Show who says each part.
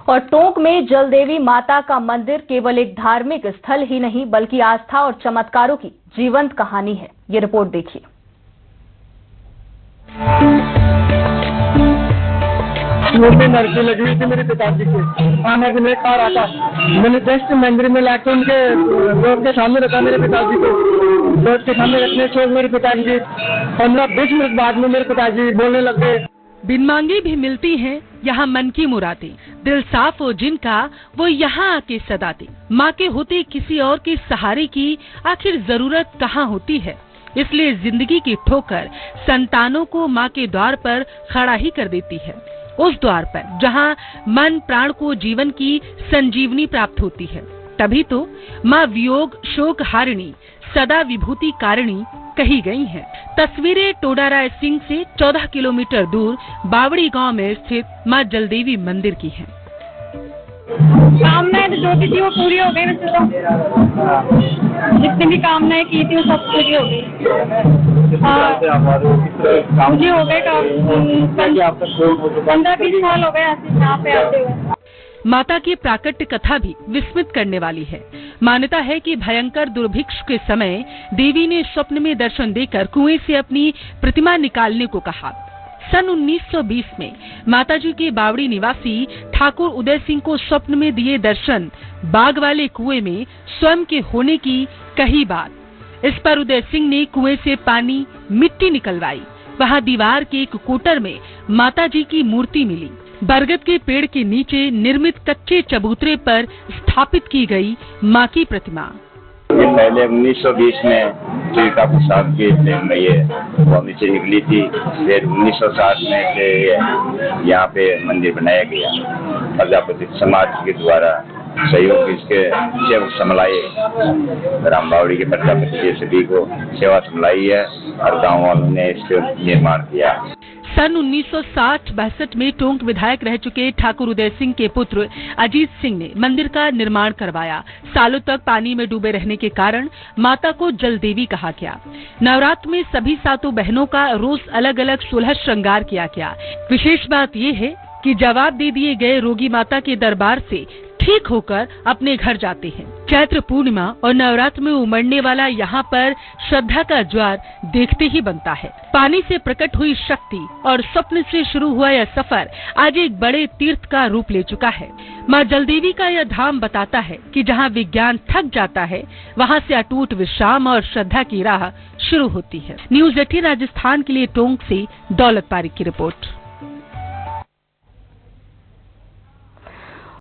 Speaker 1: और टोंक में जलदेवी माता का मंदिर केवल एक धार्मिक स्थल ही नहीं बल्कि आस्था और चमत्कारों की जीवंत कहानी है। ये रिपोर्ट देखिए।
Speaker 2: नर्की लगी हुई थी मेरे पिताजी के आने के लिए कार आता, मैंने जस्ट मंदिर में लाके उनके रोड के सामने रखा मेरे पिताजी को। रोड के सामने रखने से मेरे पिताजी 15-20 मिनट बाद में मेरे पिताजी बोलने लग गए।
Speaker 3: बिन मांगे भी मिलती हैं यहाँ मन की मुरादें, दिल साफ हो जिनका वो यहाँ आके सदाते। माँ के होते किसी और के सहारे की आखिर जरूरत कहाँ होती है, इसलिए जिंदगी की ठोकर संतानों को माँ के द्वार पर खड़ा ही कर देती है। उस द्वार पर जहाँ मन प्राण को जीवन की संजीवनी प्राप्त होती है। तभी तो माँ वियोग शोक हारिणी सदा विभूति कारिणी कही गई हैं। तस्वीरें टोडाराय सिंह से 14 किलोमीटर दूर बावड़ी गांव में स्थित माँ जलदेवी मंदिर की हैं।
Speaker 4: कामनाएं जो की थी वो पूरी हो गई। वैसे तो जितनी भी कामनाएं की थी वो सब पूरी हो गई। मुझे हो गए 15-20 साल हो गए यहाँ पे आते हुए।
Speaker 3: माता की प्राकट्य कथा भी विस्मित करने वाली है। मान्यता है कि भयंकर दुर्भिक्ष के समय देवी ने स्वप्न में दर्शन देकर कुएं से अपनी प्रतिमा निकालने को कहा। सन 1920 में माताजी के बावड़ी निवासी ठाकुर उदय सिंह को स्वप्न में दिए दर्शन बाग वाले कुएं में स्वयं के होने की कही बात। इस पर उदय सिंह ने कुएं से पानी मिट्टी निकलवाई। वहां दीवार के एक कोटर में माताजी की मूर्ति मिली। बरगद के पेड़ के नीचे निर्मित कच्चे चबूतरे पर स्थापित की गई मां की प्रतिमा।
Speaker 5: ये पहले 1920 में श्री ठाकुर साहब की ये वो नीचे निकली थी। फिर 1960 में से यहाँ पे मंदिर बनाया गया। प्रजापति समाज के द्वारा सहयोग इसके सेवक संभलाए राम बावड़ी के प्रजापति जी सभी को सेवा संभलाई है और गाँव वालों ने इसके निर्माण किया।
Speaker 3: सन 1960-62 में टोंक विधायक रह चुके ठाकुर उदय सिंह के पुत्र अजीत सिंह ने मंदिर का निर्माण करवाया। सालों तक पानी में डूबे रहने के कारण माता को जल देवी कहा गया। नवरात्र में सभी सातों बहनों का रोज अलग अलग 16 श्रृंगार किया गया। विशेष बात ये है कि जवाब दे दिए गए रोगी माता के दरबार से ठीक होकर अपने घर जाते हैं। चैत्र पूर्णिमा और नवरात्र में उमड़ने वाला यहाँ पर श्रद्धा का ज्वार देखते ही बनता है। पानी से प्रकट हुई शक्ति और स्वप्न से शुरू हुआ यह सफर आज एक बड़े तीर्थ का रूप ले चुका है। माँ जलदेवी का यह धाम बताता है कि जहाँ विज्ञान थक जाता है वहाँ से अटूट विश्राम और श्रद्धा की राह शुरू होती है। न्यूज़ 18 राजस्थान के लिए टोंक से दौलत पारिक की रिपोर्ट।